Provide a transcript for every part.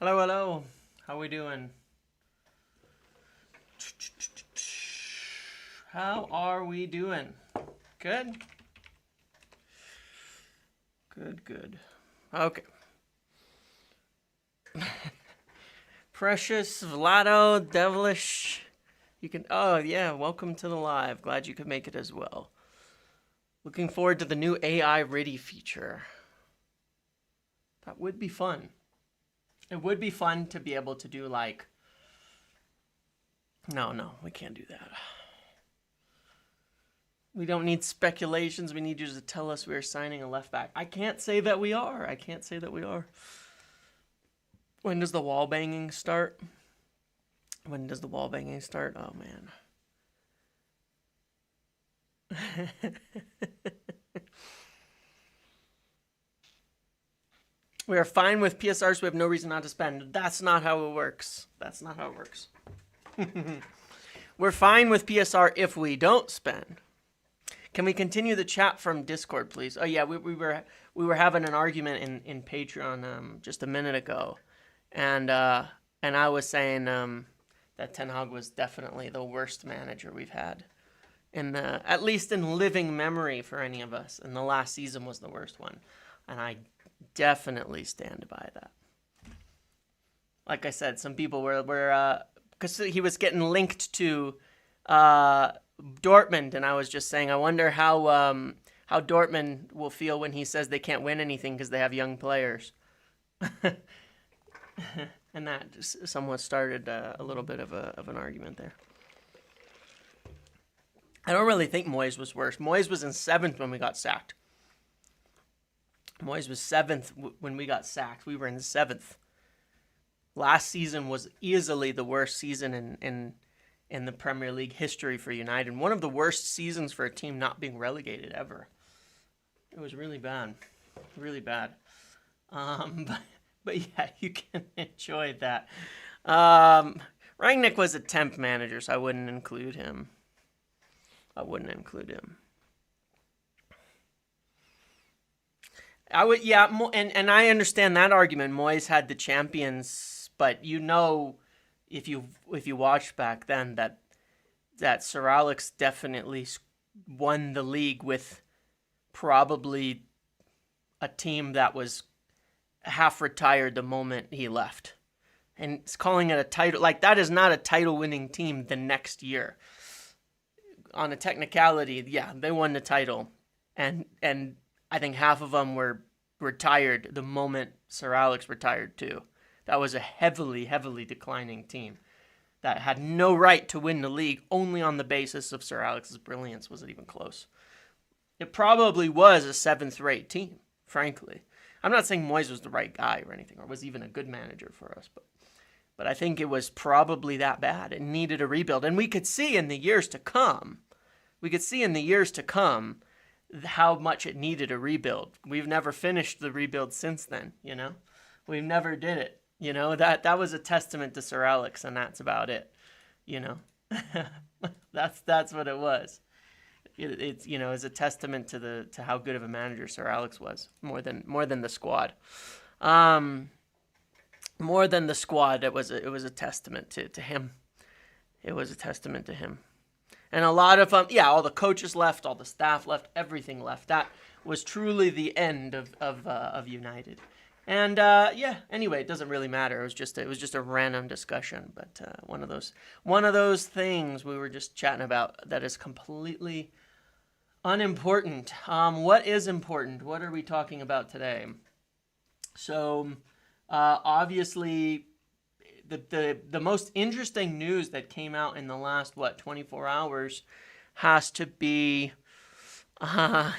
Hello, hello. How we doing? How are we doing? Good? Good. Okay. Precious, Vlado, Devilish. You can, oh yeah, welcome to the live. Glad you could make it as well. Looking forward to the new AI Ready feature. That would be fun. It would be fun to be able to do like, no, we can't do that. We don't need speculations. We need you to tell us we are signing a left back. I can't say that we are. When does the wall banging start? Oh, man. We are fine with PSR, so we have no reason not to spend. That's not how it works. We're fine with PSR if we don't spend. Can we continue the chat from Discord, please? Oh yeah, we were having an argument in Patreon just a minute ago, and I was saying that Ten Hag was definitely the worst manager we've had, at least in living memory for any of us. And the last season was the worst one, and I definitely stand by that. Like I said, some people were because he was getting linked to Dortmund, and I was just saying, I wonder how Dortmund will feel when he says they can't win anything because they have young players. And that just somewhat started a little bit of an argument there. I don't really think Moyes was worse. Moyes was in 7th when we got sacked. Moyes was 7th when we got sacked. We were in 7th. Last season was easily the worst season in the Premier League history for United. One of the worst seasons for a team not being relegated ever. It was really bad. Really bad. But yeah, you can enjoy that. Rangnick was a temp manager, so I wouldn't include him. I would, yeah, and I understand that argument. Moyes had the champions, but if you watched back then that Sir Alex definitely won the league with probably a team that was half retired the moment he left, and it's calling it a title. Like, that is not a title-winning team the next year. On a technicality, yeah, they won the title, and I think half of them were retired the moment Sir Alex retired too. That was a heavily declining team that had no right to win the league only on the basis of Sir Alex's brilliance. Was it even close? It probably was a 7th-rate team, frankly. I'm not saying Moyes was the right guy or anything, or was even a good manager for us, but I think it was probably that bad. It needed a rebuild, and we could see in the years to come how much it needed a rebuild. We've never finished the rebuild since then, We never did it, That was a testament to Sir Alex, and that's about it, That's what it was. It's is a testament to how good of a manager Sir Alex was, more than the squad. More than the squad, it was a testament to him. It was a testament to him. And a lot of all the coaches left, all the staff left, everything left. That was truly the end of United. And anyway, it doesn't really matter. It was just a random discussion, but one of those things we were just chatting about that is completely unimportant. What is important? What are we talking about today? So, obviously, the most interesting news that came out in the last 24 hours has to be the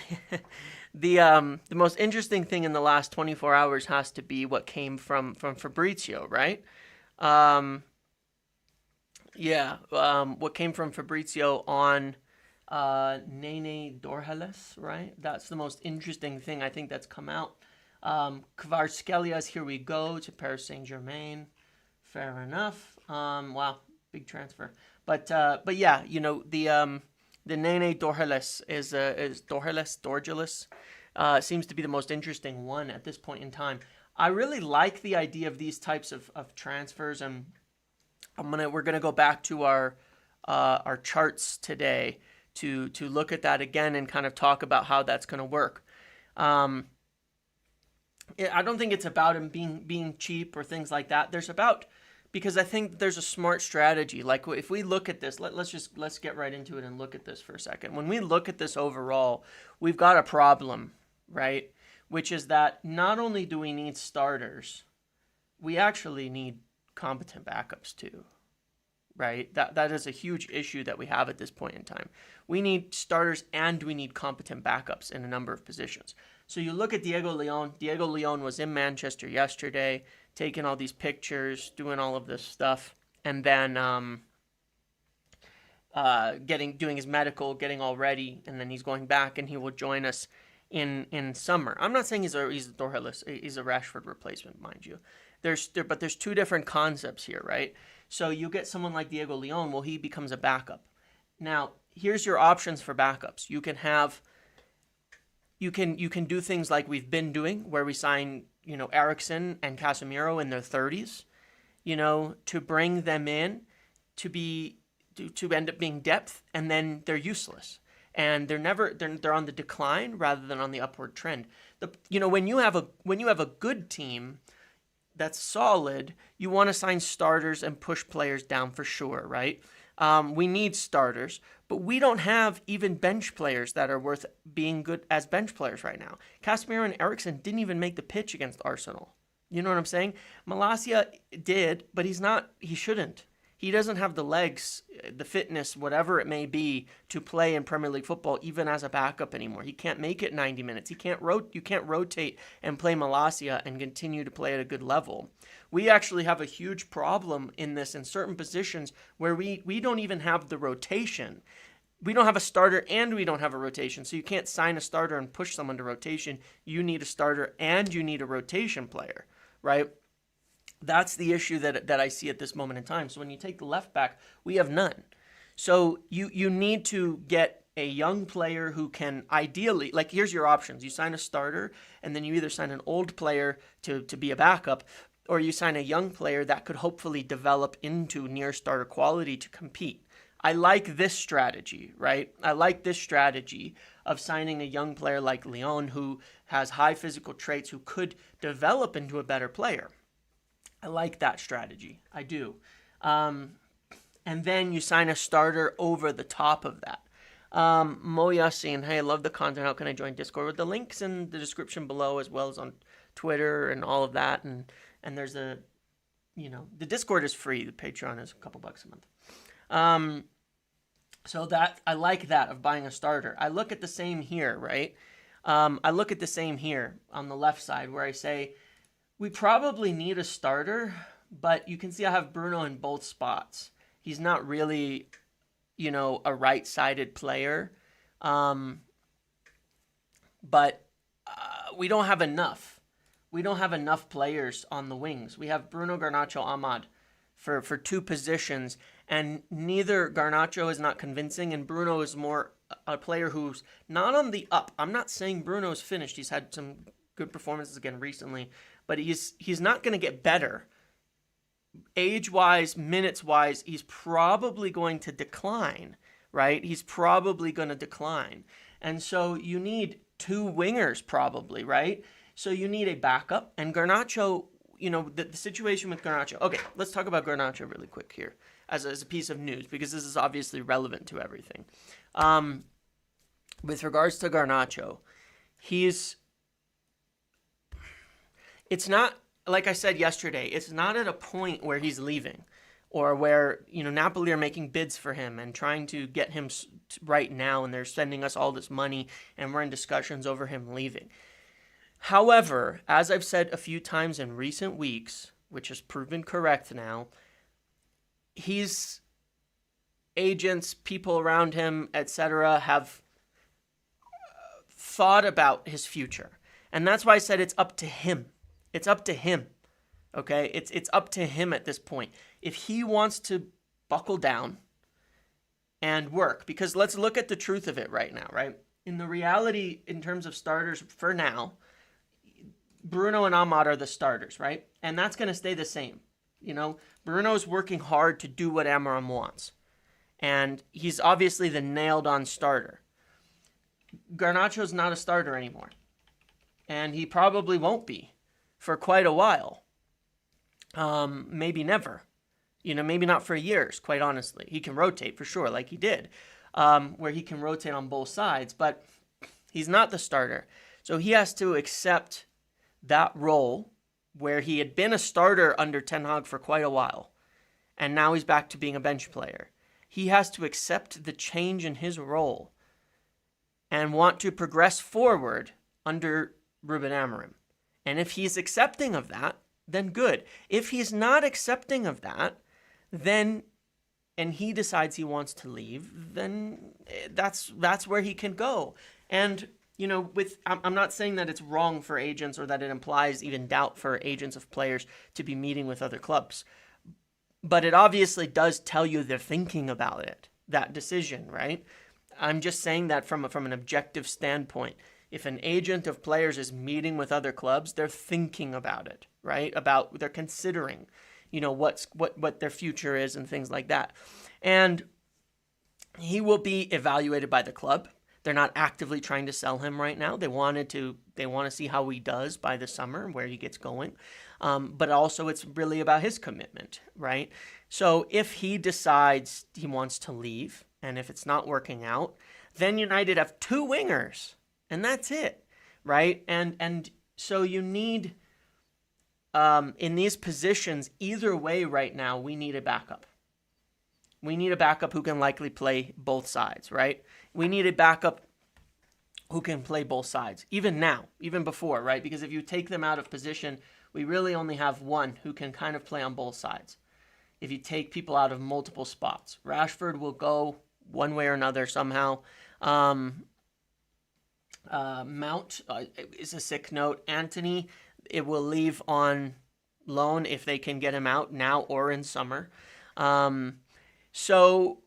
most interesting thing in the last 24 hours has to be what came from Fabrizio, right? What came from Fabrizio on Nene Dorheles, right? That's the most interesting thing I think that's come out. Kvaratskhelia, here we go to Paris Saint-Germain. Fair enough. Wow, big transfer. But yeah, the Nene Dorheles is Dorgeles seems to be the most interesting one at this point in time. I really like the idea of these types of transfers, and we're gonna go back to our charts today to look at that again and kind of talk about how that's gonna work. I don't think it's about him being cheap or things like that. Because I think there's a smart strategy. Like if we look at this, let's get right into it and look at this for a second. When we look at this overall, we've got a problem, right? Which is that not only do we need starters, we actually need competent backups too, right? That is a huge issue that we have at this point in time. We need starters and we need competent backups in a number of positions. So you look at Diego Leon. Diego Leon was in Manchester yesterday, taking all these pictures, doing all of this stuff, and then doing his medical, getting all ready, and then he's going back, and he will join us in summer. I'm not saying he's a Torres, he's a Rashford replacement, mind you. But there's two different concepts here, right? So you get someone like Diego Leon, well, he becomes a backup. Now, here's your options for backups. You can do things like we've been doing, where we sign, Eriksen and Casemiro in their 30s, to bring them in to end up being depth, and then they're useless. And they're on the decline rather than on the upward trend. When you have a good team that's solid, you want to sign starters and push players down for sure, right? We need starters, but we don't have even bench players that are worth being good as bench players right now. Casemiro and Eriksen didn't even make the pitch against Arsenal. You know what I'm saying? Malacia did, but he shouldn't. He doesn't have the legs, the fitness, whatever it may be, to play in Premier League football, even as a backup anymore. He can't make it 90 minutes. You can't rotate and play Malacia and continue to play at a good level. We actually have a huge problem in certain positions where we don't even have the rotation. We don't have a starter and we don't have a rotation. So you can't sign a starter and push someone to rotation. You need a starter and you need a rotation player, right? That's the issue that I see at this moment in time. So when you take the left back, we have none. So you need to get a young player who can ideally, like, here's your options. You sign a starter, and then you either sign an old player to be a backup, or you sign a young player that could hopefully develop into near starter quality to compete. I like this strategy, right? I like this strategy of signing a young player like Leon, who has high physical traits, who could develop into a better player. I like that strategy. I do. And then you sign a starter over the top of that. Moya saying, hey, I love the content. How can I join Discord? With the links in the description below, as well as on Twitter and all of that. And there's the Discord is free. The Patreon is a couple bucks a month. So that I like that of buying a starter. I look at the same here, right? I look at the same here on the left side, where I say, we probably need a starter, but you can see I have Bruno in both spots. He's not really, a right-sided player. But we don't have enough. We don't have enough players on the wings. We have Bruno, Garnacho, Ahmad for two positions, and neither Garnacho is not convincing, and Bruno is more a player who's not on the up. I'm not saying Bruno's finished. He's had some good performances again recently, but he's not going to get better. Age-wise, minutes-wise, he's probably going to decline, right? He's probably going to decline. And so you need two wingers probably, right? So you need a backup. And Garnacho, the situation with Garnacho. Okay, let's talk about Garnacho really quick here as a piece of news, because this is obviously relevant to everything. With regards to Garnacho, it's not, like I said yesterday, it's not at a point where he's leaving, or where, Napoli are making bids for him and trying to get him right now, and they're sending us all this money, and we're in discussions over him leaving. However, as I've said a few times in recent weeks, which has proven correct now, his agents, people around him, etc., have thought about his future. And that's why I said it's up to him. It's up to him, okay? It's up to him at this point. If he wants to buckle down and work, because let's look at the truth of it right now, right? In the reality, in terms of starters for now, Bruno and Ahmad are the starters, right? And that's going to stay the same. Bruno's working hard to do what Amarim wants. And he's obviously the nailed-on starter. Garnacho's not a starter anymore. And he probably won't be for quite a while. Maybe never. Maybe not for years, quite honestly. He can rotate for sure, like he did, where he can rotate on both sides. But he's not the starter. So he has to accept that role where he had been a starter under Ten Hag for quite a while, and now he's back to being a bench player. He has to accept the change in his role and want to progress forward under Ruben Amorim. And if he's accepting of that, then good. If he's not accepting of that, then, and he decides he wants to leave, then that's where he can go. And I'm not saying that it's wrong for agents or that it implies even doubt for agents of players to be meeting with other clubs. But it obviously does tell you they're thinking about it, that decision, right? I'm just saying that from an objective standpoint. If an agent of players is meeting with other clubs, they're thinking about it, right? They're considering, what their future is and things like that. And he will be evaluated by the club. They're not actively trying to sell him right now. They want to see how he does by the summer, where he gets going. But also it's really about his commitment, right? So if he decides he wants to leave, and if it's not working out, then United have two wingers, and that's it, right? And so you need, in these positions, either way right now, we need a backup. We need a backup who can likely play both sides, right? We need a backup who can play both sides, even now, even before, right? Because if you take them out of position, we really only have one who can kind of play on both sides. If you take people out of multiple spots, Rashford will go one way or another somehow. Mount is a sick note. Anthony, it will leave on loan if they can get him out now or in summer. So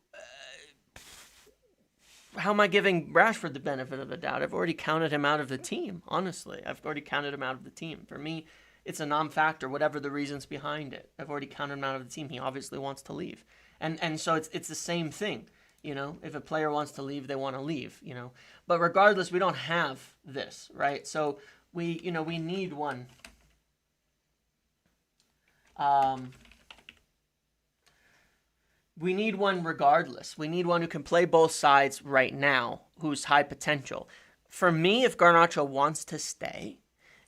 how am I giving Rashford the benefit of the doubt? I've already counted him out of the team, honestly. I've already counted him out of the team. For me, it's a non-factor, whatever the reasons behind it. I've already counted him out of the team. He obviously wants to leave. And so it's the same thing. If a player wants to leave, they want to leave, But regardless, we don't have this, right? So we need one. We need one regardless. We need one who can play both sides right now, who's high potential. For me, if Garnacho wants to stay,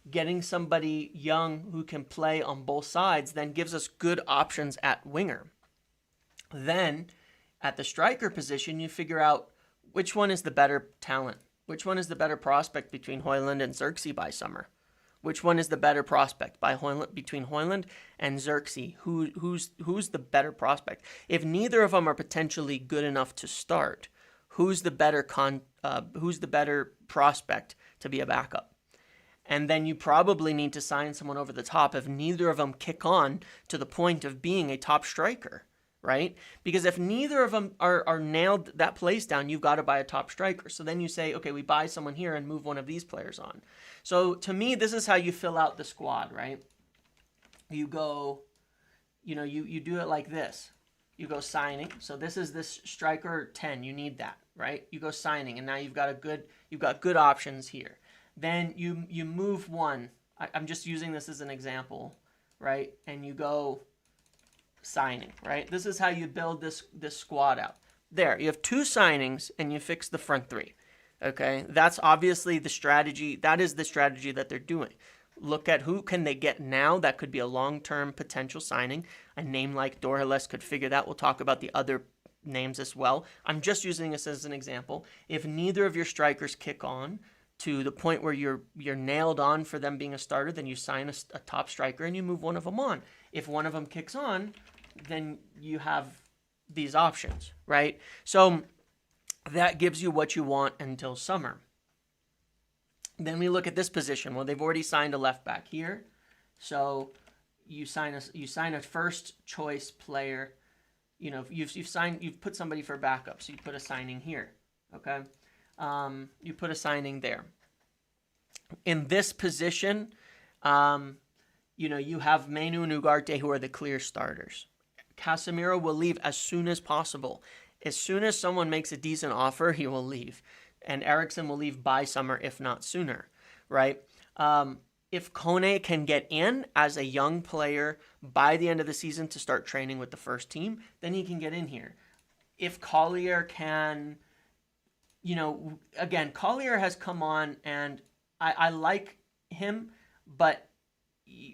getting somebody young who can play on both sides then gives us good options at winger. Then, at the striker position, you figure out which one is the better talent. Which one is the better prospect between Højlund and Xerxes by summer? Which one is the better prospect between Højlund and Xerxes? Who's the better prospect? If neither of them are potentially good enough to start, who's the better prospect to be a backup? And then you probably need to sign someone over the top if neither of them kick on to the point of being a top striker, right? Because if neither of them are nailed that place down, you've got to buy a top striker. So then you say, okay, we buy someone here and move one of these players on. So to me, this is how you fill out the squad, right? You go, you do it like this. You go signing. So this is this striker 10. You need that, right? You go signing, and now you've got good options here. Then you move one. I'm just using this as an example, right? And you go signing, right? This is how you build this squad out. There, you have two signings, and you fix the front three. Okay, that's obviously the strategy. That is the strategy that they're doing. Look at who can they get now that could be a long-term potential signing. A name like Dorales could figure that. We'll talk about the other names as well. I'm just using this as an example. If neither of your strikers kick on to the point where you're nailed on for them being a starter, then you sign a top striker and you move one of them on. If one of them kicks on, then you have these options, right? So that gives you what you want until summer. Then we look at this position. Well, they've already signed a left back here. So you sign a first choice player. You've put somebody for backup. So you put a signing here. Okay. You put a signing there. In this position, You have Menu and Ugarte who are the clear starters. Casemiro will leave as soon as possible. As soon as someone makes a decent offer, he will leave. And Eriksen will leave by summer, if not sooner, right? If Kone can get in as a young player by the end of the season to start training with the first team, then he can get in here. If Collier can, again, Collier has come on and I like him, but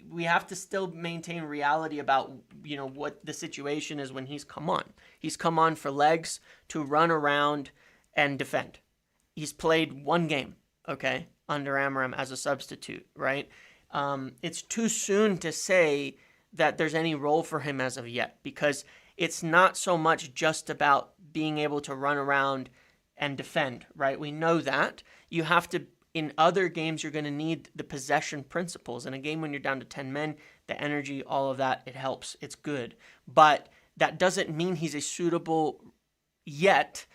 we have to still maintain reality about, what the situation is when he's come on. He's come on for legs to run around and defend. He's played one game, okay, under Amarim as a substitute, right? It's too soon to say that there's any role for him as of yet, because it's not so much just about being able to run around and defend, right? We know that. You have to, in other games, you're going to need the possession principles. In a game when you're down to 10 men, the energy, all of that, it helps. It's good. But that doesn't mean he's a suitable yet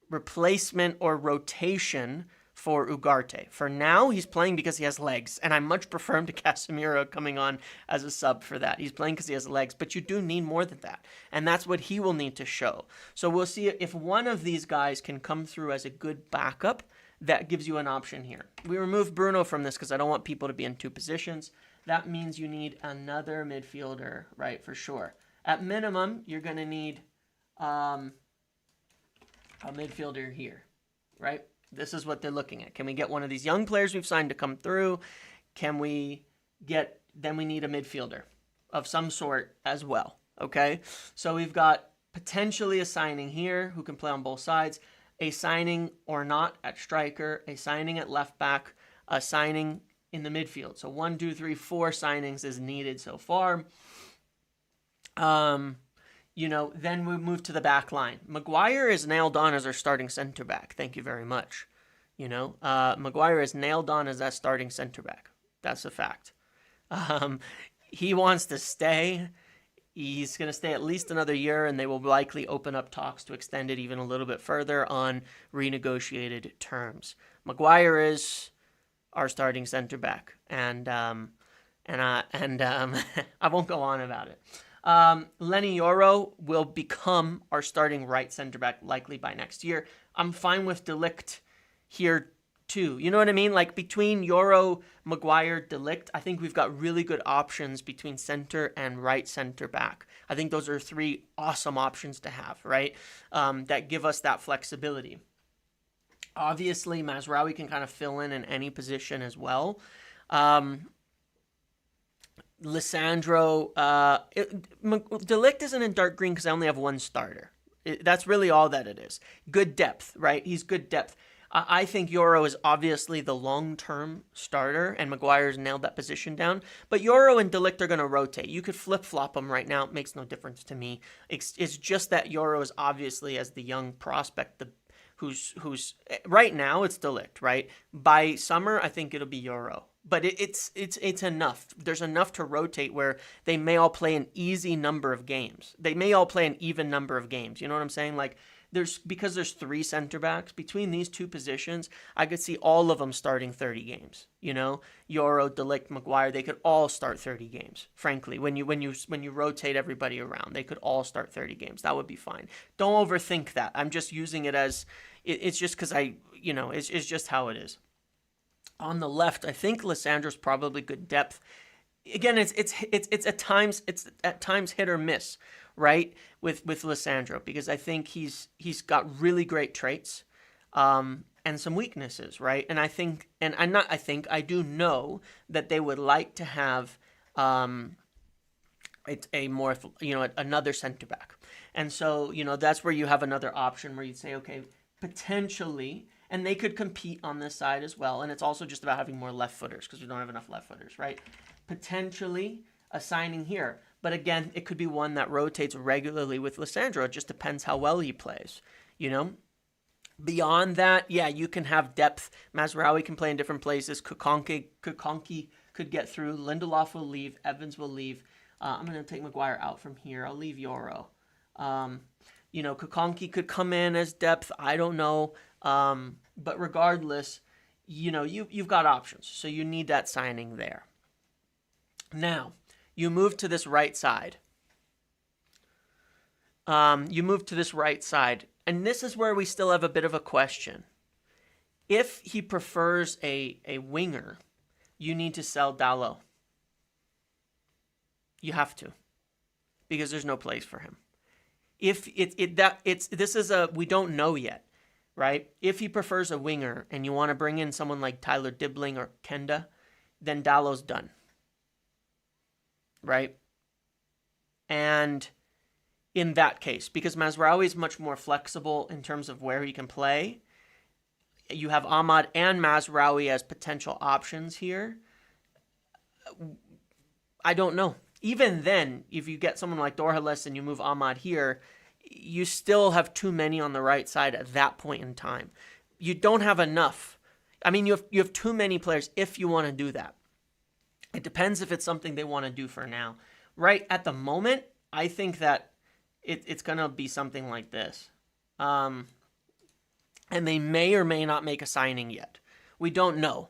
replacement or rotation for Ugarte. For now, he's playing because he has legs, and I much prefer him to Casemiro coming on as a sub for that. He's playing because he has legs, but you do need more than that, and that's what he will need to show. So we'll see if one of these guys can come through as a good backup. That gives you an option here. We removed Bruno from this because I don't want people to be in two positions. That means you need another midfielder, right, for sure. At minimum, you're going to need a midfielder here, right? This is what they're looking at. Can we get one of these young players we've signed to come through? Then we need a midfielder of some sort as well, okay? So we've got potentially a signing here who can play on both sides, a signing or not at striker, a signing at left back, a signing in the midfield. So 1, 2, 3, 4 signings is needed so far. Then we move to the back line. Maguire is nailed on as our starting center back. Thank you very much. Maguire is nailed on as that starting center back. That's a fact. He wants to stay. He's going to stay at least another year, and they will likely open up talks to extend it even a little bit further on renegotiated terms. Maguire is our starting center back, and I won't go on about it. Lenny Yoro will become our starting right center back likely by next year. I'm fine with De Ligt here too. You know what I mean? Like between Yoro, Maguire, De Ligt, I think we've got really good options between center and right center back. I think those are 3 awesome options to have, right? That give us that flexibility. Obviously, Mazraoui can kind of fill in any position as well. Lissandro, De Ligt isn't in dark green because I only have one starter. That's really all that it is. Good depth, right? He's good depth. I think Yoro is obviously the long-term starter, and Maguire's nailed that position down. But Yoro and De Ligt are going to rotate. You could flip-flop them right now. It makes no difference to me. It's just that Yoro is obviously, as the young prospect, who's right now it's De Ligt, right? By summer, I think it'll be Yoro. But it's enough. There's enough to rotate where they may all play an easy number of games. They may all play an even number of games. You know what I'm saying? Like because there's 3 center backs between these 2 positions, I could see all of them starting 30 games. Yoro, De Ligt, Maguire, they could all start 30 games. Frankly, when you rotate everybody around, they could all start 30 games. That would be fine. Don't overthink that. I'm just using it as it's just because it's just how it is. On the left, I think Lissandro's probably good depth. Again, it's at times hit or miss, right? With Lissandro, because I think he's got really great traits, and some weaknesses, right? And I do know that they would like to have another center back, and so that's where you have another option where you'd say, okay, potentially. And they could compete on this side as well. And it's also just about having more left footers because we don't have enough left footers, right? Potentially a signing here. But again, it could be one that rotates regularly with Lissandro. It just depends how well he plays, Beyond that, yeah, you can have depth. Mazraoui can play in different places. Kukonki could get through. Lindelof will leave. Evans will leave. I'm going to take Maguire out from here. I'll leave Yoro. Kukonki could come in as depth. I don't know. But regardless, you've got options. So you need that signing there. Now, you move to this right side. And this is where we still have a bit of a question. If he prefers a winger, you need to sell Dalot. You have to, because there's no place for him. If we don't know yet, right? If he prefers a winger and you want to bring in someone like Tyler Dibbling or Kenda, then Dalot's done, right? And in that case, because Mazraoui is much more flexible in terms of where he can play, you have Ahmad and Mazraoui as potential options here. I don't know. Even then, if you get someone like Dorhalis and you move Ahmad here, you still have too many on the right side at that point in time. You don't have enough. I mean, you have too many players if you want to do that. It depends if it's something they want to do for now. Right at the moment, I think that it's going to be something like this. And they may or may not make a signing yet. We don't know,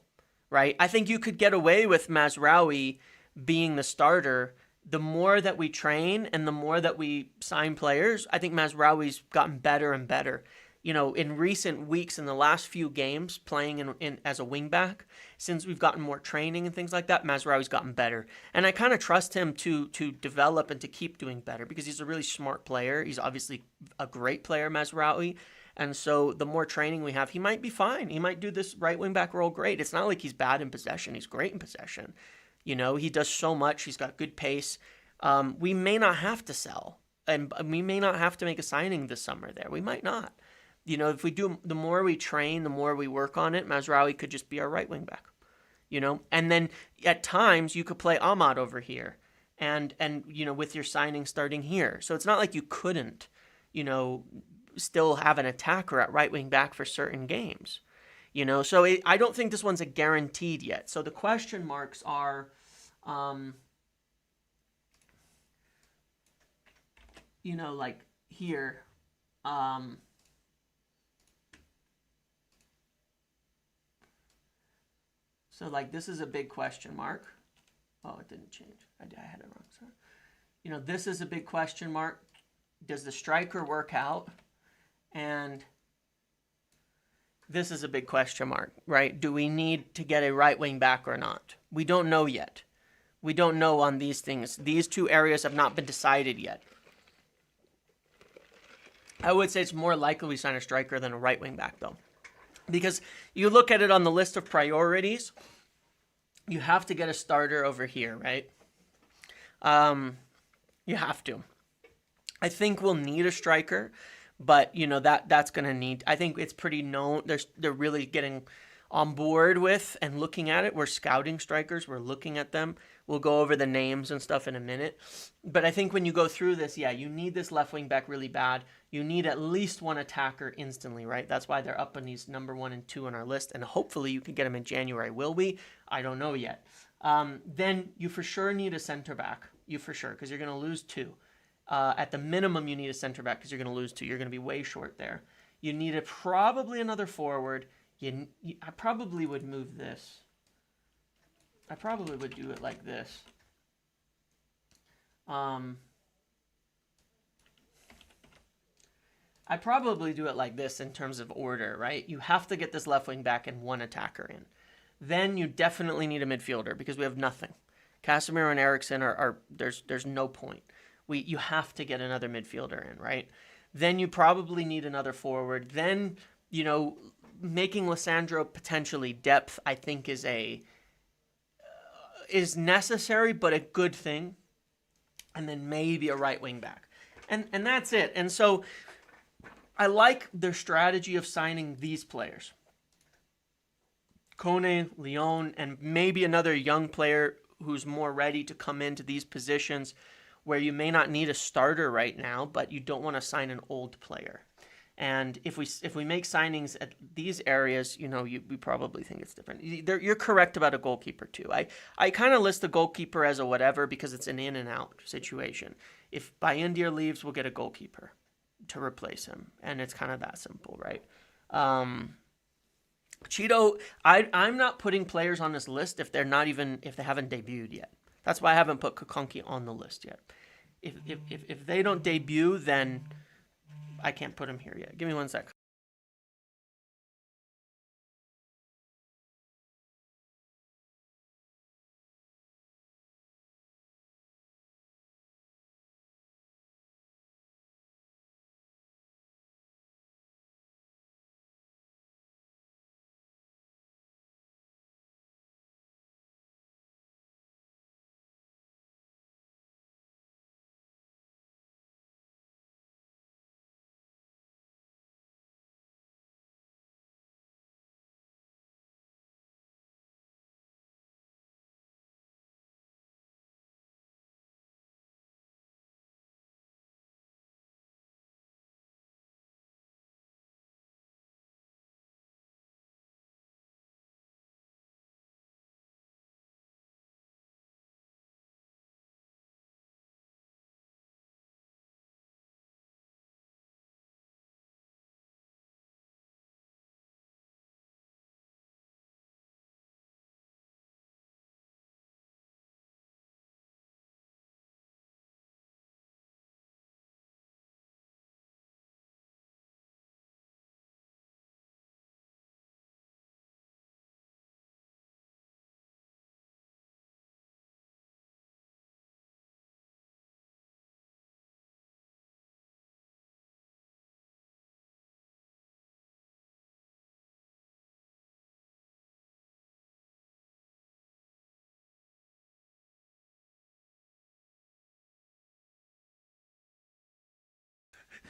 right? I think you could get away with Mazraoui being the starter. The more that we train and the more that we sign players, I think Mazraoui's gotten better and better. You know, in recent weeks, in the last few games, playing in as a wingback, since we've gotten more training and things like that, Mazraoui's gotten better. And I kind of trust him to develop and to keep doing better because he's a really smart player. He's obviously a great player, Mazraoui. And so the more training we have, he might be fine. He might do this right wingback role great. It's not like he's bad in possession. He's great in possession. You know, he does so much. He's got good pace. We may not have to sell, and we may not have to make a signing this summer there. We might not. You know, if we do, the more we train, the more we work on it, Mazraoui could just be our right wing back. You know, and then at times you could play Ahmad over here, and you know, with your signing starting here. So it's not like you couldn't, you know, still have an attacker at right wing back for certain games. You know, so I don't think this one's a guaranteed yet. So the question marks are, you know, like here, so like this is a big question mark. Oh, it didn't change. I had it wrong. Sorry. You know, this is a big question mark. Does the striker work out? And this is a big question mark, right? Do we need to get a right wing back or not? We don't know yet. We don't know on these things. These two areas have not been decided yet. I would say it's more likely we sign a striker than a right wing back, though. Because you look at it on the list of priorities, you have to get a starter over here, right? You have to. I think we'll need a striker. But, you know, that's going to need, I think it's pretty known. They're really getting on board with and looking at it. We're scouting strikers. We're looking at them. We'll go over the names and stuff in a minute. But I think when you go through this, yeah, you need this left wing back really bad. You need at least one attacker instantly, right? That's why they're up on these number 1 and 2 on our list. And hopefully you can get them in January. Will we? I don't know yet. Then you for sure need a center back. You for sure, because you're going to lose 2. At the minimum, you need a center back because you're going to lose 2. You're going to be way short there. You need probably another forward. I probably would move this. I probably would do it like this. I probably do it like this in terms of order, right? You have to get this left wing back and one attacker in. Then you definitely need a midfielder because we have nothing. Casemiro and Eriksen are there's no point. You have to get another midfielder in, right? Then you probably need another forward. Then, you know, making Lissandro potentially depth, I think is necessary, but a good thing. And then maybe a right wing back. And that's it. And so I like their strategy of signing these players. Kone, Lyon, and maybe another young player who's more ready to come into these positions where you may not need a starter right now, but you don't want to sign an old player. And if we make signings at these areas, you know, we probably think it's different. You're correct about a goalkeeper too. I kind of list the goalkeeper as a whatever because it's an in and out situation. If Bayindir leaves, we'll get a goalkeeper to replace him, and it's kind of that simple, right? Cheeto, I'm not putting players on this list if they haven't debuted yet. That's why I haven't put Kokonki on the list yet. If they don't debut, then I can't put him here yet. Give me 1 sec.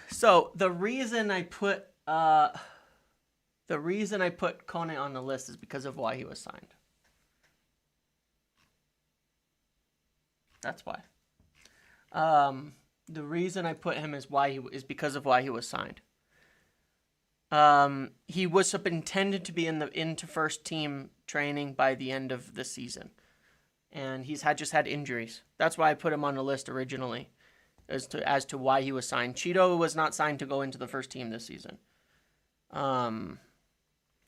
So the reason I put Kone on the list is because of why he was signed. That's why. The reason I put him is because of why he was signed. He was intended to be into first team training by the end of the season, and he's just had injuries. That's why I put him on the list originally, as to why he was signed. Cheeto was not signed to go into the first team this season.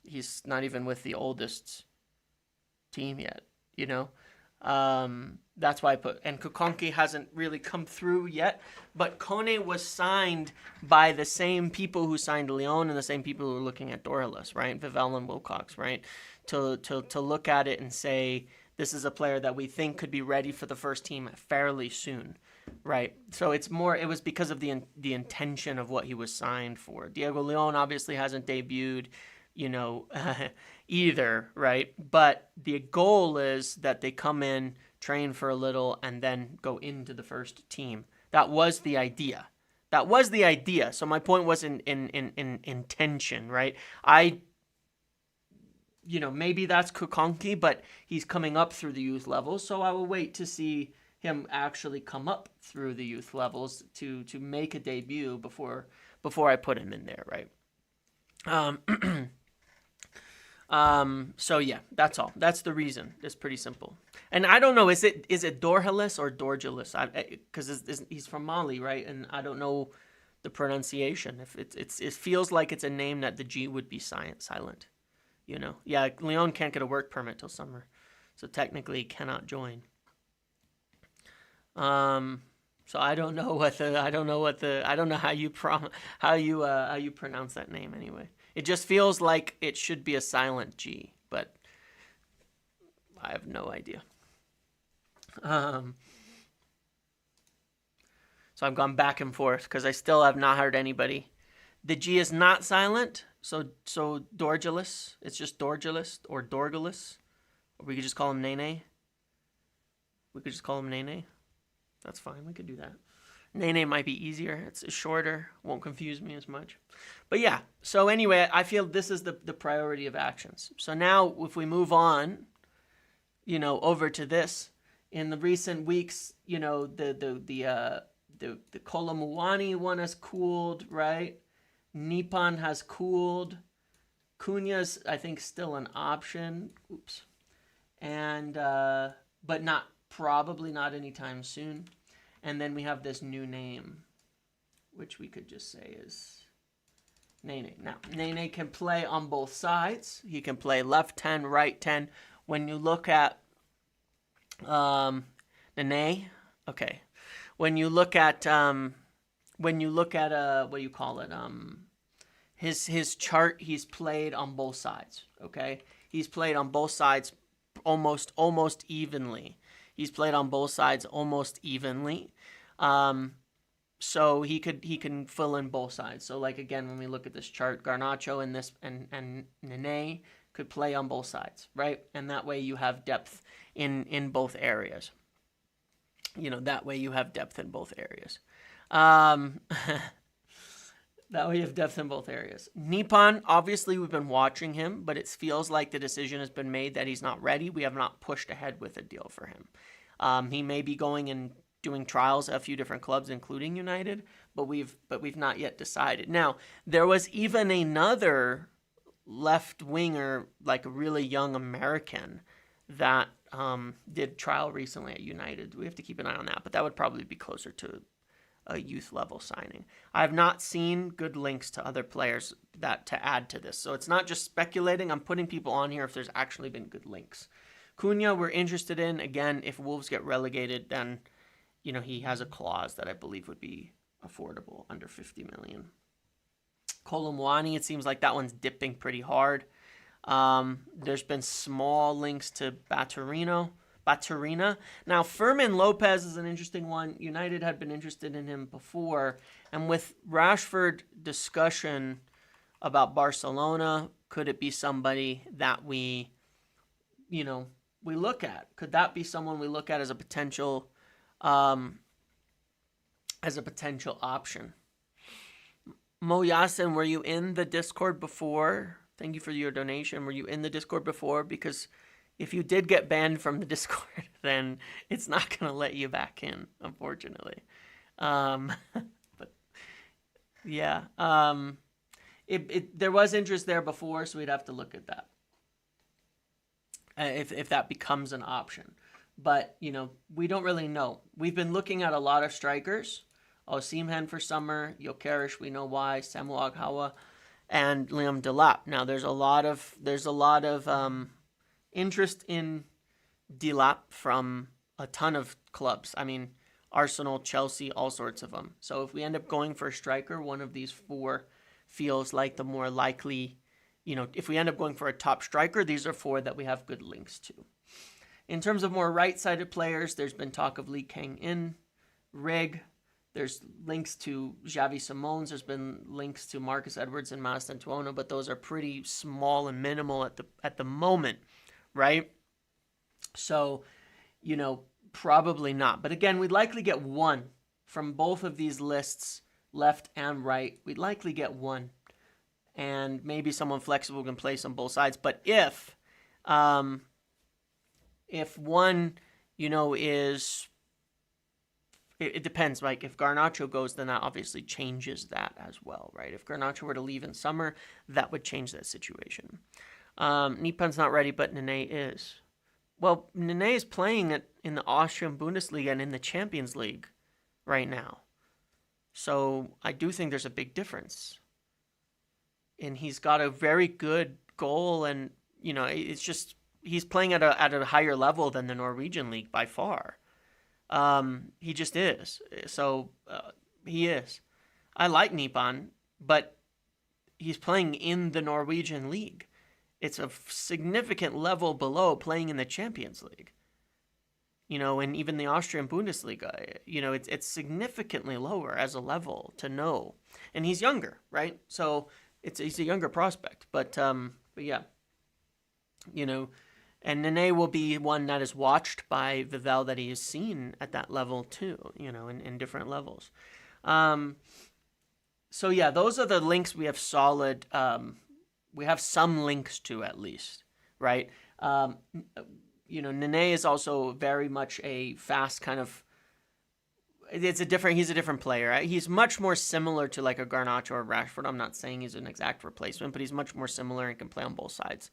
He's not even with the oldest team yet, you know. That's why I put, and Kokonki hasn't really come through yet, but Kone was signed by the same people who signed Leon and the same people who were looking at Doralus, right? Vivell and Wilcox, right? To look at it and say, this is a player that we think could be ready for the first team fairly soon, right? So it was because of the intention of what he was signed for. Diego Leon obviously hasn't debuted, you know, either, right? But the goal is that they come in, train for a little, and then go into the first team. That was the idea. So my point was in intention, right? Maybe that's Kokonki, but he's coming up through the youth levels, so I will wait to see him actually come up through the youth levels to make a debut before I put him in there, right? So yeah, that's all. That's the reason. It's pretty simple. And I don't know, is it Dorhalis or Dorgelis? Because he's from Mali, right? And I don't know the pronunciation. If it feels like it's a name that the G would be silent. You know, yeah. Leon can't get a work permit till summer, so technically he cannot join. So I don't know how you pronounce that name anyway. It just feels like it should be a silent G, but I have no idea. So I've gone back and forth because I still have not heard anybody. The G is not silent, so Dorgelis. It's just Dorgelis or Dorgelis. Or we could just call him Nene. That's fine. We could do that. Nene might be easier. It's shorter. Won't confuse me as much. But yeah. So anyway, I feel this is the priority of actions. So now if we move on, over to this, in the recent weeks, the Kolomuani one has cooled, right? Nippon has cooled. Cunha's, I think, still an option. Oops. And, but probably not anytime soon. And then we have this new name, which we could just say is Nene. Now, Nene can play on both sides. He can play left 10, right 10. When you look at Nene? Okay. When you look at what do you call it? His chart, he's played on both sides. Okay, he's played on both sides almost evenly. He's played on both sides almost evenly. So he can fill in both sides. So like again, when we look at this chart, Garnacho and Nene could play on both sides, right? And that way you have depth in both areas. That way you have depth in both areas. That way you have depth in both areas. Nippon, obviously we've been watching him, but it feels like the decision has been made that he's not ready. We have not pushed ahead with a deal for him. He may be going and doing trials at a few different clubs, including United, but we've not yet decided. Now, there was even another left winger, like a really young American, that did trial recently at United. We have to keep an eye on that, but that would probably be closer to a youth level signing. I have not seen good links to other players to add to this. So it's not just speculating. I'm putting people on here if there's actually been good links. Cunha, we're interested in. Again, if Wolves get relegated, then he has a clause that I believe would be affordable, under 50 million. Kolomwani, it seems like that one's dipping pretty hard. There's been small links to Baturina. Now, Fermin Lopez is an interesting one. United had been interested in him before. And with Rashford discussion about Barcelona, could it be somebody that we look at? Could that be someone we look at as a potential option? Mo Yasin, were you in the Discord before? Thank you for your donation. Were you in the Discord before? Because if you did get banned from the Discord, then it's not going to let you back in, unfortunately. But yeah, there was interest there before, so we'd have to look at that if that becomes an option. But we don't really know. We've been looking at a lot of strikers. Osimhen for summer, Gyökeres, we know why, Samuel Aghawa, and Liam Delap. Now there's a lot of interest in Delap from a ton of clubs. I mean, Arsenal, Chelsea, all sorts of them. So if we end up going for a striker, one of these four feels like the more likely, if we end up going for a top striker, these are four that we have good links to. In terms of more right-sided players, there's been talk of Lee Kang-in, Rig. There's links to Xavi Simons. There's been links to Marcus Edwards and Mastantuono, but those are pretty small and minimal at the moment, right? So, probably not. But again, we'd likely get one from both of these lists, left and right. We'd likely get one, and maybe someone flexible can place on both sides. But if one, is, it depends. Like if Garnacho goes, then that obviously changes that as well, right? If Garnacho were to leave in summer, that would change that situation. Nippon's not ready, but Nene is. Well, Nene is playing in the Austrian Bundesliga and in the Champions League right now. So I do think there's a big difference. And he's got a very good goal, and it's just he's playing at a higher level than the Norwegian league by far. He just is. So he is. I like Nippon, but he's playing in the Norwegian league. It's a significant level below playing in the Champions League. And even the Austrian Bundesliga, it's significantly lower as a level to know. And he's younger, right? So he's a younger prospect. But yeah, and Nene will be one that is watched by Vivel, that he has seen at that level too, in different levels. So yeah, those are the links we have solid. We have some links to, at least, right? Nene is also very much a fast kind of. He's a different player. Right? He's much more similar to like a Garnacho or Rashford. I'm not saying he's an exact replacement, but he's much more similar and can play on both sides.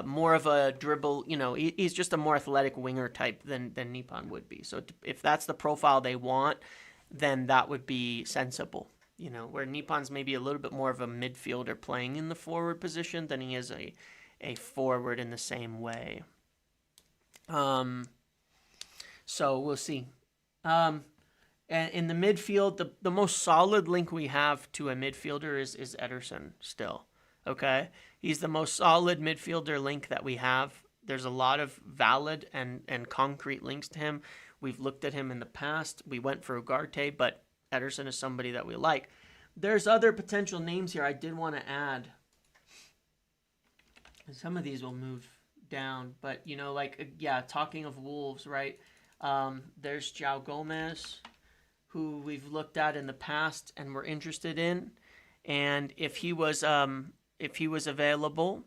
More of a dribble, he's just a more athletic winger type than Nippon would be. So if that's the profile they want, then that would be sensible. Where Nippon's maybe a little bit more of a midfielder playing in the forward position than he is a forward in the same way. So we'll see. And in the midfield, the most solid link we have to a midfielder is Ederson still. Okay? He's the most solid midfielder link that we have. There's a lot of valid and concrete links to him. We've looked at him in the past. We went for Ugarte, but Ederson is somebody that we like. There's other potential names here I did want to add. Some of these will move down, but, you know, like, yeah, talking of Wolves, right? There's João Gomez, who we've looked at in the past and we're interested in. And if he was available,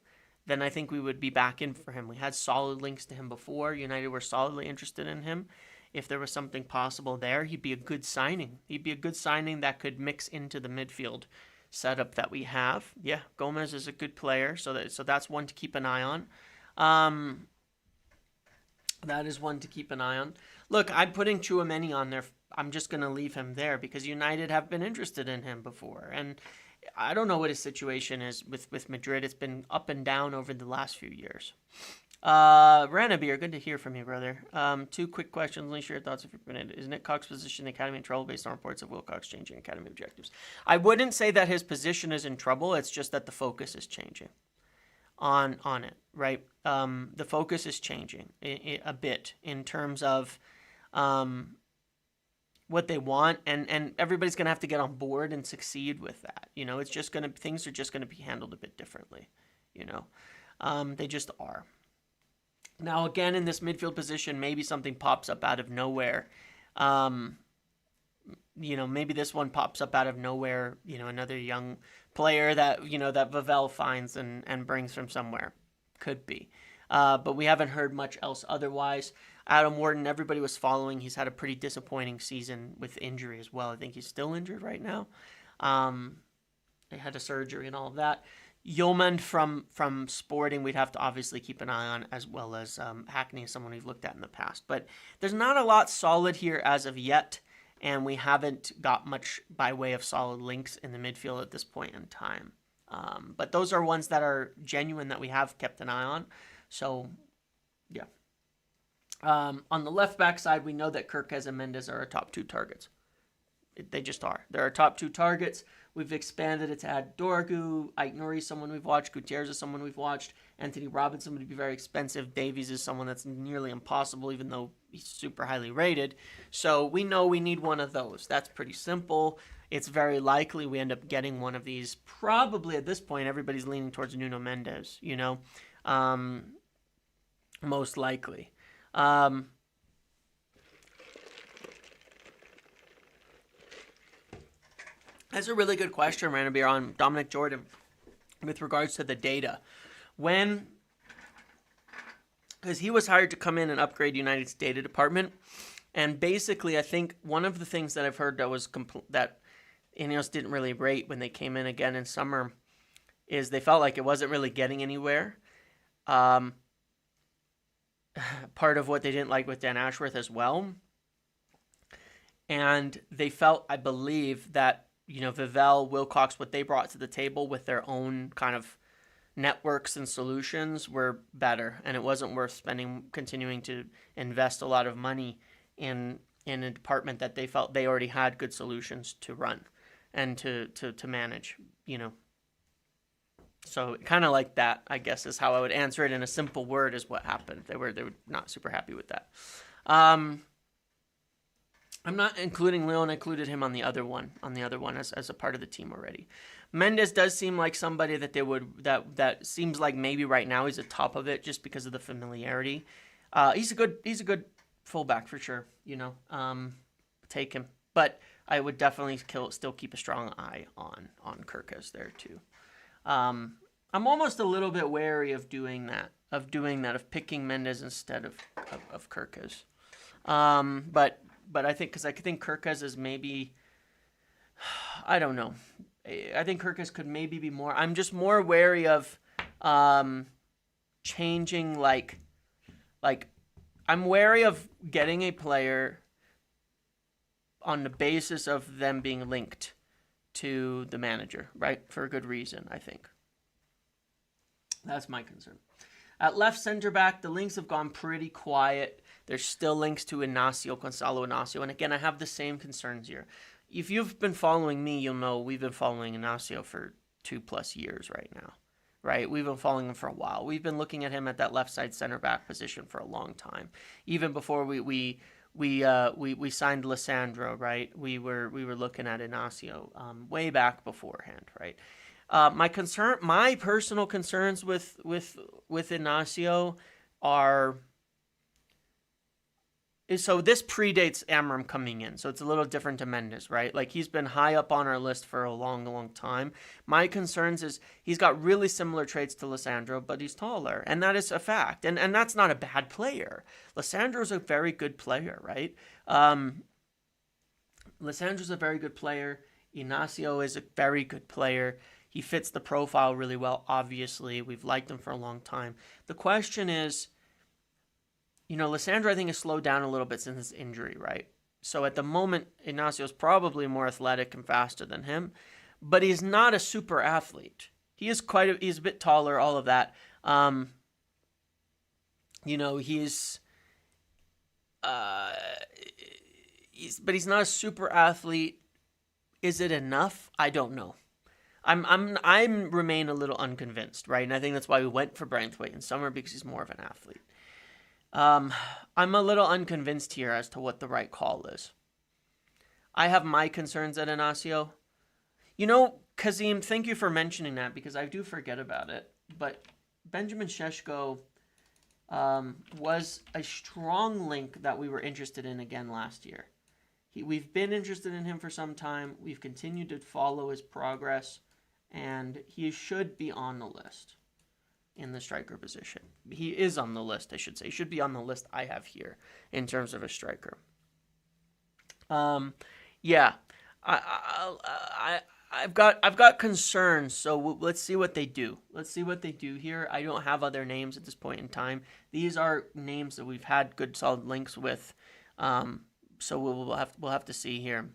then I think we would be back in for him. We had solid links to him before. United were solidly interested in him. If there was something possible there, he'd be a good signing. He'd be a good signing that could mix into the midfield setup that we have. Yeah, Gomez is a good player, so that's one to keep an eye on. That is one to keep an eye on. Look, I'm putting Tchouaméni on there. I'm just going to leave him there because United have been interested in him before. And I don't know what his situation is with Madrid. It's been up and down over the last few years. Ranabir, good to hear from you, brother. 2 quick questions. Let me share your thoughts if you've been in it. Is Nick Cox's position in the academy in trouble based on reports of Wilcox changing academy objectives? I wouldn't say that his position is in trouble. It's just that the focus is changing on it, right? The focus is changing a bit in terms of what they want, and everybody's going to have to get on board and succeed with that. You know, things are just going to be handled a bit differently, you know. They just are. Now, again, in this midfield position, maybe something pops up out of nowhere. You know, maybe this one pops up out of nowhere, you know, another young player that, you know, that Vavel finds and brings from somewhere. Could be. But we haven't heard much else otherwise. Adam Wharton, everybody was following. He's had a pretty disappointing season with injury as well. I think he's still injured right now. They had a surgery and all of that. Yeoman from Sporting, we'd have to obviously keep an eye on, as well as Hackney, someone we've looked at in the past. But there's not a lot solid here as of yet, and we haven't got much by way of solid links in the midfield at this point in time. But those are ones that are genuine that we have kept an eye on. So, yeah. On the left-back side, we know that Kirkez and Mendes are our top 2 targets. They just are. They're our top 2 targets. We've expanded it to add Dorgu. Ait Nouri is someone we've watched. Gutierrez is someone we've watched. Anthony Robinson would be very expensive. Davies is someone that's nearly impossible, even though he's super highly rated. So we know we need one of those. That's pretty simple. It's very likely we end up getting one of these. Probably at this point, everybody's leaning towards Nuno Mendes, you know, most likely. That's a really good question, Ranabir, on Dominic Jordan with regards to the data. Because he was hired to come in and upgrade United's data department. And basically, I think one of the things that I've heard that was that Ineos didn't really rate when they came in again in summer is they felt like it wasn't really getting anywhere. Part of what they didn't like with Dan Ashworth as well. And they felt, I believe, that, you know, Vavel, Wilcox, what they brought to the table with their own kind of networks and solutions were better. And it wasn't worth continuing to invest a lot of money in a department that they felt they already had good solutions to run and to manage, you know. So kind of like that, I guess, is how I would answer it in a simple word, is what happened. They were not super happy with that. I'm not including Leon. I included him on the other one as a part of the team already. Mendes does seem like somebody that that seems like maybe right now he's at top of it just because of the familiarity. He's a good fullback for sure. You know, take him, but I would definitely still keep a strong eye on Kirkes there too. I'm almost a little bit wary of doing that, of picking Mendes instead of Kirkes. But I think, because I think Kirkes is maybe, I don't know. I think Kirkes could maybe be more. I'm just more wary of changing, like I'm wary of getting a player on the basis of them being linked to the manager, right? For a good reason, I think. That's my concern. At left center back, the links have gone pretty quiet. There's still links to Gonzalo Inacio. And again, I have the same concerns here. If you've been following me, you'll know we've been following Inacio for 2+ years right now. Right? We've been following him for a while. We've been looking at him at that left side center back position for a long time. Even before we signed Lissandro, right? We were looking at Inacio way back beforehand, right? My personal concerns with Inacio are. So this predates Amram coming in, so it's a little different to Mendes, right? Like, he's been high up on our list for a long, long time. My concerns is he's got really similar traits to Lissandro, but he's taller, and that is a fact. And that's not a bad player. Lissandro's a very good player, right? Lissandro's a very good player. Inacio is a very good player. He fits the profile really well, obviously. We've liked him for a long time. The question is, Lissandro, I think, has slowed down a little bit since his injury, right? So at the moment, Inacio is probably more athletic and faster than him, but he's not a super athlete. He's a bit taller, all of that. But he's not a super athlete. Is it enough? I don't know. I remain a little unconvinced, right? And I think that's why we went for Braithwaite in summer, because he's more of an athlete. I'm a little unconvinced here as to what the right call is. I have my concerns at Inacio. Kazim, thank you for mentioning that, because I do forget about it. But Benjamin Šeško was a strong link that we were interested in again last year. We've been interested in him for some time. We've continued to follow his progress, and he should be on the list in the striker position. He is on the list, I should say. He should be on the list I have here in terms of a striker. Yeah, I've got concerns. So let's see what they do. Let's see what they do here. I don't have other names at this point in time. These are names that we've had good solid links with. So we'll have to see here.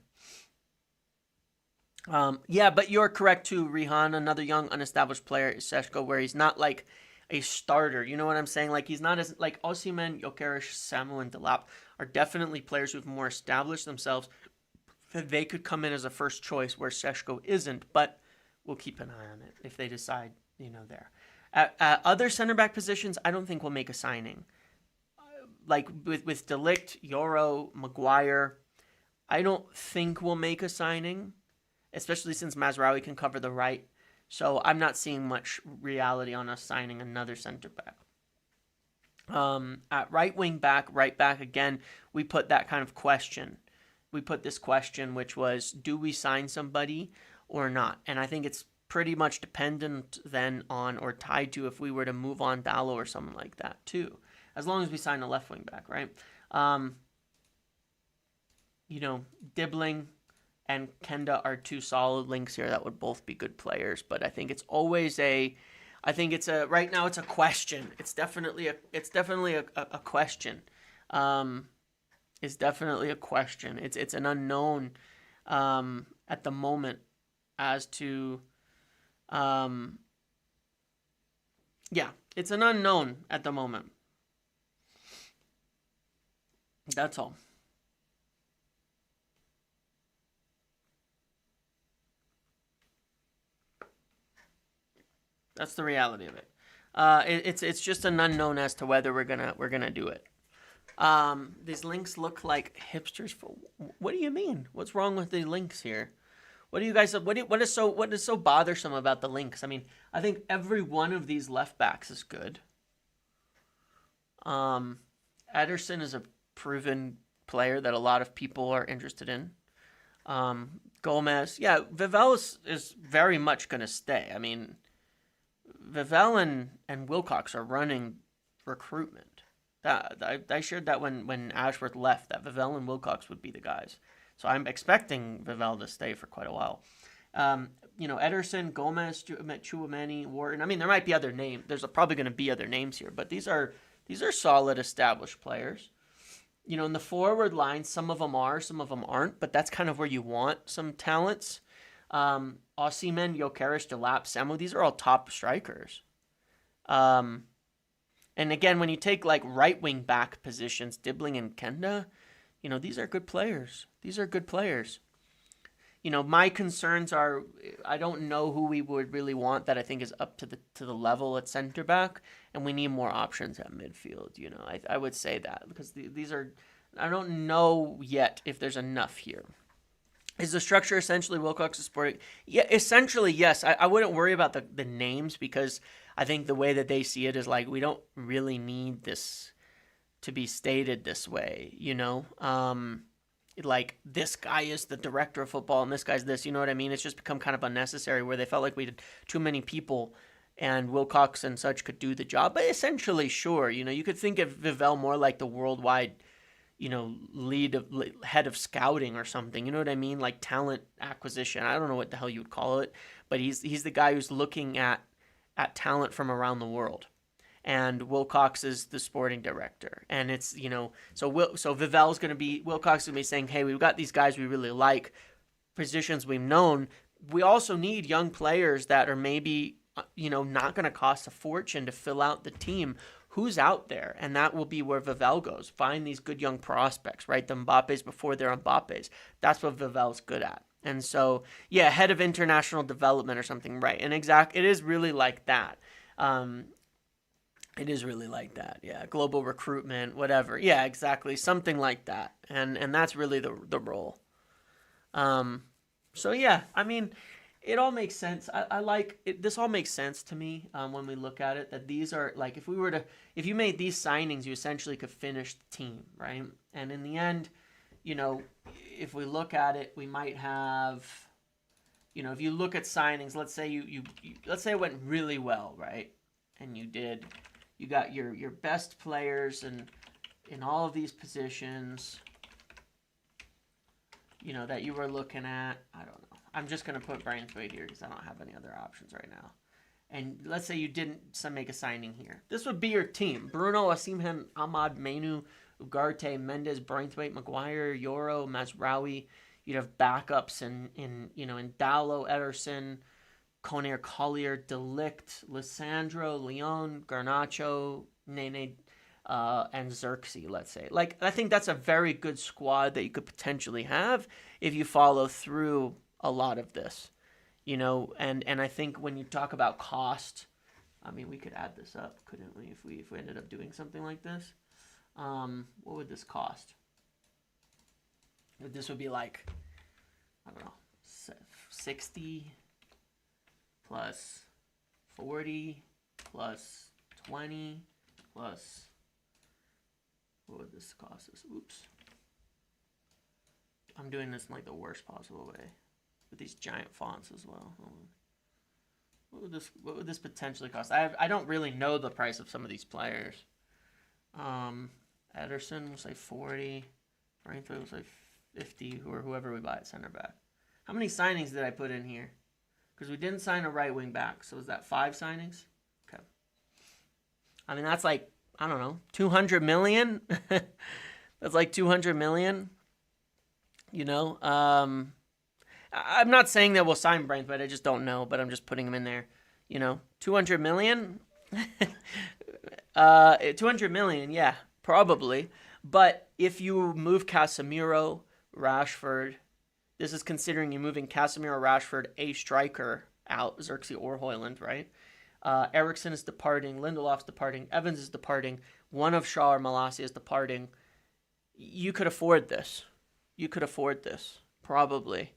Yeah, but you're correct too, Rihan. Another young, unestablished player is Šeško, where he's not like a starter. You know what I'm saying? Like, he's not as like Osimhen, Gyökeres, Samu, and Delap are definitely players who've more established themselves. That they could come in as a first choice, where Šeško isn't. But we'll keep an eye on it if they decide, there. At other center back positions, I don't think we'll make a signing. Like with De Ligt, Yoro, Maguire, I don't think we'll make a signing, especially since Mazraoui can cover the right. So I'm not seeing much reality on us signing another center back. At right back again, we put that kind of question. We put this question, which was, do we sign somebody or not? And I think it's pretty much dependent then on, or tied to, if we were to move on Dallo or someone like that too. As long as we sign a left wing back, right? Dibbling and Kenda are two solid links here that would both be good players. But I think it's always right now it's a question. It's definitely a question. It's definitely a question. It's an unknown at the moment as to it's an unknown at the moment. That's all. That's the reality of it. It's just an unknown as to whether we're gonna do it. These links look like hipsters. What do you mean? What's wrong with the links here? What do you guys? What is so bothersome about the links? I mean, I think every one of these left backs is good. Ederson is a proven player that a lot of people are interested in. Gomez, Vivel is very much going to stay. I mean, Vivel and Wilcox are running recruitment. I shared that when Ashworth left, that Vivel and Wilcox would be the guys. So I'm expecting Vivel to stay for quite a while. Ederson, Gomez, Chouameni, Wharton. I mean, there might be other names. There's probably going to be other names here, but these are solid, established players. In the forward line, some of them are, some of them aren't, but that's kind of where you want some talents. Osimhen, Gyökeres, Delap, Samu, these are all top strikers. And again, when you take like right wing back positions, Dibbling and Kenda, these are good players. These are good players. My concerns are I don't know who we would really want that I think is up to the level at center back, and we need more options at midfield. I would say that because these are, I don't know yet if there's enough here. Is the structure essentially Wilcox Sporting? Yeah, essentially, yes. I wouldn't worry about the names because I think the way that they see it is like we don't really need this to be stated this way, like this guy is the director of football and this guy's this, you know what I mean? It's just become kind of unnecessary where they felt like we had too many people and Wilcox and such could do the job. But essentially, sure, you could think of Vivell more like the worldwide head of scouting or something. You know what I mean? Like talent acquisition. I don't know what the hell you would call it, but he's the guy who's looking at talent from around the world. And Wilcox is the sporting director. And it's, so Vivell's going to be, Wilcox is going to be saying, hey, we've got these guys we really like, positions we've known. We also need young players that are maybe, not going to cost a fortune to fill out the team. Who's out there? And that will be where Vivell goes. Find these good young prospects, right? The Mbappes before they're Mbappes. That's what Vivell's good at. And so, yeah, head of international development or something, right? And it is really like that. It is really like that, yeah. Global recruitment, whatever. Yeah, exactly. Something like that. And that's really the role. So, yeah, I mean, it all makes sense. I like it. This all makes sense to me when we look at it, that these are like, if you made these signings, you essentially could finish the team, right? And in the end, if we look at it, we might have, if you look at signings, let's say let's say it went really well, right? And you got your best players in all of these positions, that you were looking at. I don't know. I'm just going to put Braithwaite here because I don't have any other options right now. And let's say you didn't make a signing here. This would be your team. Bruno, Asimhan, Ahmad, Menu, Ugarte, Mendes, Braithwaite, Maguire, Yoro, Mazraoui. You'd have backups in Dowlow, Ederson, Konair, Collier, Delict, Lissandro, Leon, Garnacho, Nene, and Xerxes, let's say. Like, I think that's a very good squad that you could potentially have if you follow through a lot of this, and I think when you talk about cost, I mean, we could add this up, couldn't we, if we ended up doing something like this? What would this cost? This would be like, I don't know, 60 plus 40 plus 20 plus, what would this cost us? Oops. I'm doing this in like the worst possible way with these giant fonts as well. What would this potentially cost? I don't really know the price of some of these players. Ederson will say 40. Braithwaite will say 50, or whoever we buy at center back. How many signings did I put in here? Because we didn't sign a right wing back. So is that 5 signings? Okay. I mean, that's like, I don't know, 200 million? That's like 200 million. I'm not saying that we'll sign Braithwaite. I just don't know, but I'm just putting him in there. 200 million? 200 million, yeah, probably. But if you move Casemiro, Rashford, this is considering you moving Casemiro, Rashford, a striker out, Xerxes or Højlund, right? Eriksen is departing, Lindelof's departing, Evans is departing, one of Shaw or Malacia is departing. You could afford this. Probably.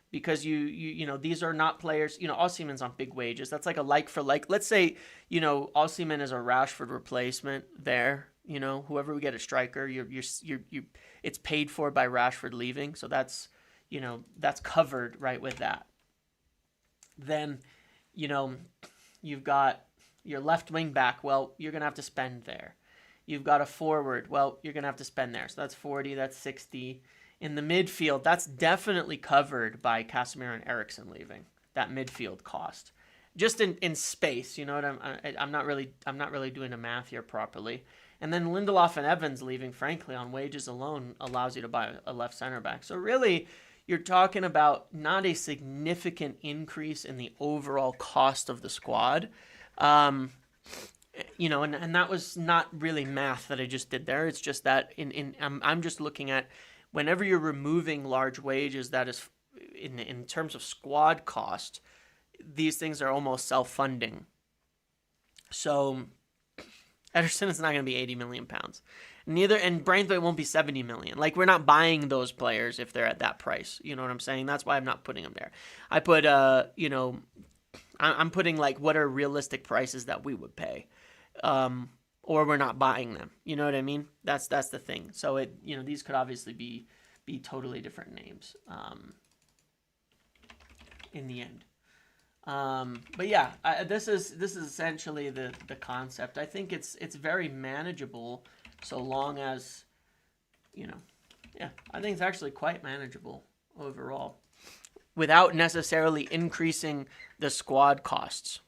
Because these are not players, Osimhen's on big wages. That's like a like for like. Let's say, Osimhen is a Rashford replacement there, whoever we get a striker, it's paid for by Rashford leaving. So that's, that's covered right with that. Then, you've got your left wing back. Well, you're going to have to spend there. You've got a forward. Well, you're going to have to spend there. So that's 40, that's 60. In the midfield, that's definitely covered by Casemiro and Eriksen leaving. That midfield cost, just in space. You know what I'm not really doing the math here properly. And then Lindelof and Evans leaving, frankly, on wages alone allows you to buy a left center back. So really, you're talking about not a significant increase in the overall cost of the squad. And that was not really math that I just did there. It's just that I'm just looking at whenever you're removing large wages, that is in terms of squad cost, these things are almost self-funding. So Ederson is not going to be 80 million pounds. Neither, and Braithwaite won't be 70 million. Like, we're not buying those players if they're at that price. You know what I'm saying? That's why I'm not putting them there. I put, I'm putting like what are realistic prices that we would pay, or we're not buying them. You know what I mean? That's the thing. So these could obviously be totally different names, in the end. But yeah, this is essentially the concept. I think it's very manageable, so long as, I think it's actually quite manageable overall, without necessarily increasing the squad costs.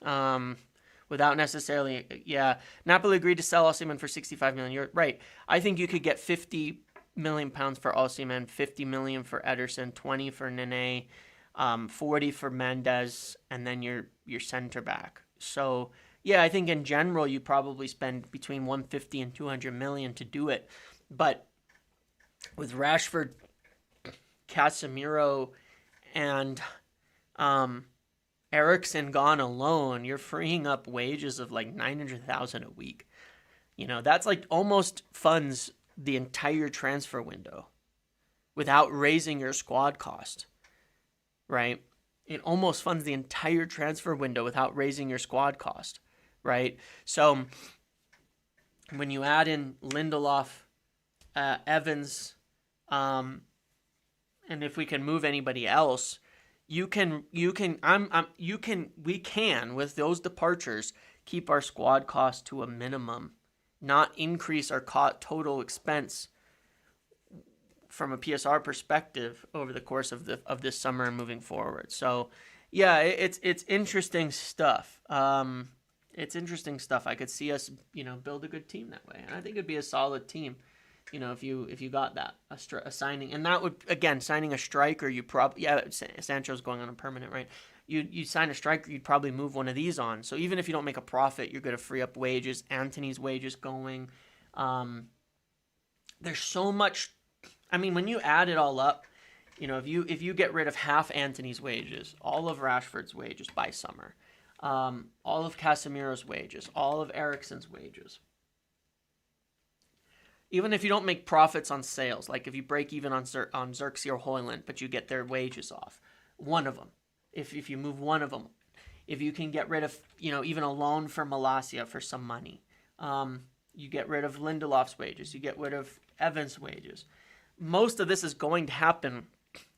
Without necessarily, Napoli agreed to sell Osimhen for 65 million. You're right. I think you could get 50 million pounds for Osimhen, 50 million for Ederson, 20 for Nene, 40 for Mendes, and then your center back. So yeah, I think in general you probably spend between 150 and 200 million to do it. But with Rashford, Casemiro, and Eriksen gone alone, you're freeing up wages of like 900,000 a week. That's like almost funds the entire transfer window without raising your squad cost. Right? It almost funds the entire transfer window without raising your squad cost, right? So when you add in Lindelof, Evans, and if we can move anybody else, we can with those departures keep our squad cost to a minimum, not increase our total expense from a PSR perspective over the course of this summer and moving forward. So yeah, it's interesting stuff. It's interesting stuff. I could see us, build a good team that way, and I think it'd be a solid team. If you got that a signing, and that would, again, signing a striker, you probably, Sancho's going on a permanent, right? You sign a striker, you'd probably move one of these on. So even if you don't make a profit, you're going to free up wages. Anthony's wages going. There's so much. I mean, when you add it all up, if you get rid of half Anthony's wages, all of Rashford's wages by summer, all of Casemiro's wages, all of Eriksen's wages, even if you don't make profits on sales, like if you break even on Xerxes or Højlund, but you get their wages off, one of them, if you move one of them, if you can get rid of, even a loan for Malacia for some money, you get rid of Lindelof's wages, you get rid of Evans' wages. Most of this is going to happen.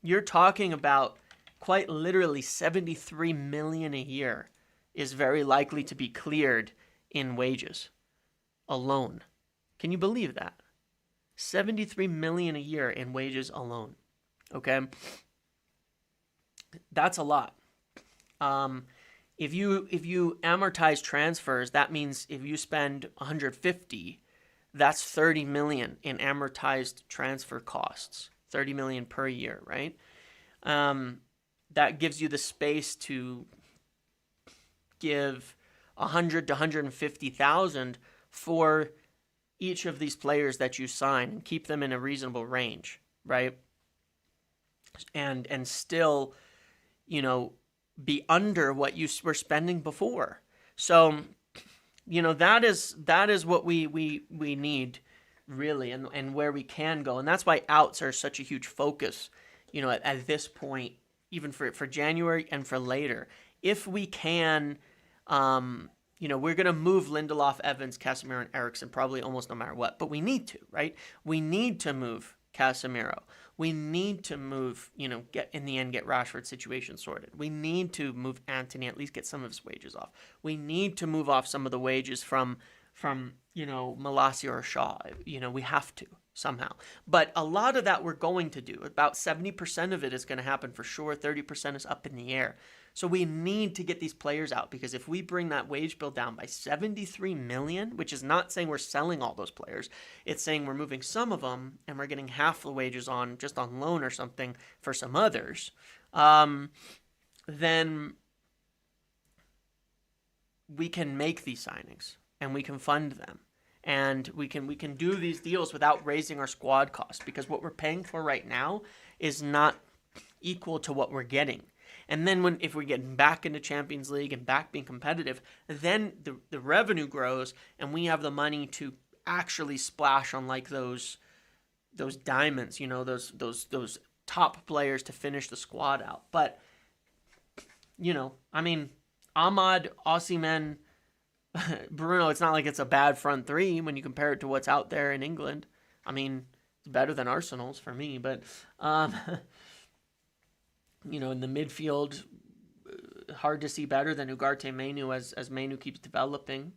You're talking about quite literally 73 million a year is very likely to be cleared in wages alone. Can you believe that? 73 million a year in wages alone. Okay? That's a lot. If you amortize transfers, that means if you spend 150, that's 30 million in amortized transfer costs. 30 million per year, right? That gives you the space to give 100 to 150,000 for each of these players that you sign and keep them in a reasonable range, right? And still, be under what you were spending before. So, that is what we need, really, and where we can go. And that's why outs are such a huge focus, at this point, even for January and for later. If we can, we're going to move Lindelof, Evans, Casemiro, and Eriksen probably almost no matter what. But we need to, right? We need to move Casemiro. We need to move, get Rashford's situation sorted. We need to move Anthony, at least get some of his wages off. We need to move off some of the wages from Malacia or Shaw. We have to somehow. But a lot of that we're going to do. About 70% of it is going to happen for sure. 30% is up in the air. So we need to get these players out, because if we bring that wage bill down by 73 million, which is not saying we're selling all those players, it's saying we're moving some of them and we're getting half the wages on just on loan or something for some others, then we can make these signings and we can fund them. And we can do these deals without raising our squad cost, because what we're paying for right now is not equal to what we're getting. And then if we get back into Champions League and back being competitive, then the revenue grows and we have the money to actually splash on like those diamonds, those top players to finish the squad out. But Ahmad, Osimhen, Bruno, it's not like it's a bad front three when you compare it to what's out there in England. I mean, it's better than Arsenal's for me, but in the midfield, hard to see better than Ugarte Menu as Menu keeps developing.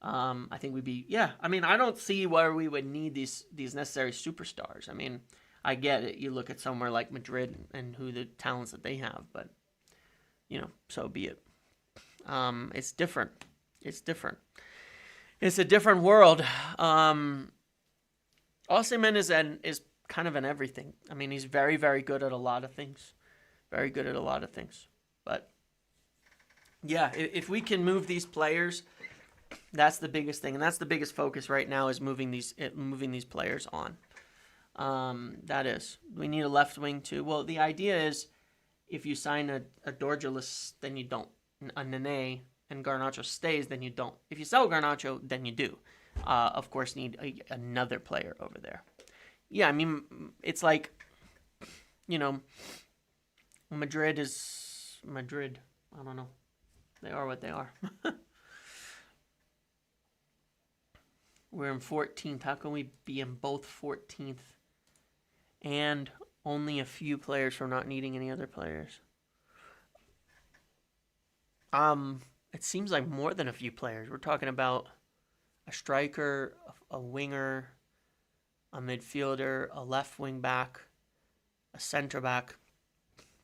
I think I don't see where we would need these necessary superstars. I mean, I get it. You look at somewhere like Madrid and who the talents that they have, but so be it. It's different. It's different. It's a different world. Osimhen is kind of an everything. I mean, he's very, very good at a lot of things. Very good at a lot of things. But yeah, if we can move these players, that's the biggest thing, and that's the biggest focus right now, is moving these players on. That is, we need a left wing too. Well, the idea is, if you sign a Dorgelis, then you don't. A Nene and Garnacho stays, then you don't. If you sell Garnacho, then you do. Of course, need another player over there. Yeah, I mean, it's like, Madrid is Madrid. I don't know. They are what they are. We're in 14th. How can we be in both 14th and only a few players from not needing any other players? It seems like more than a few players. We're talking about a striker, a winger, a midfielder, a left wing back, a center back,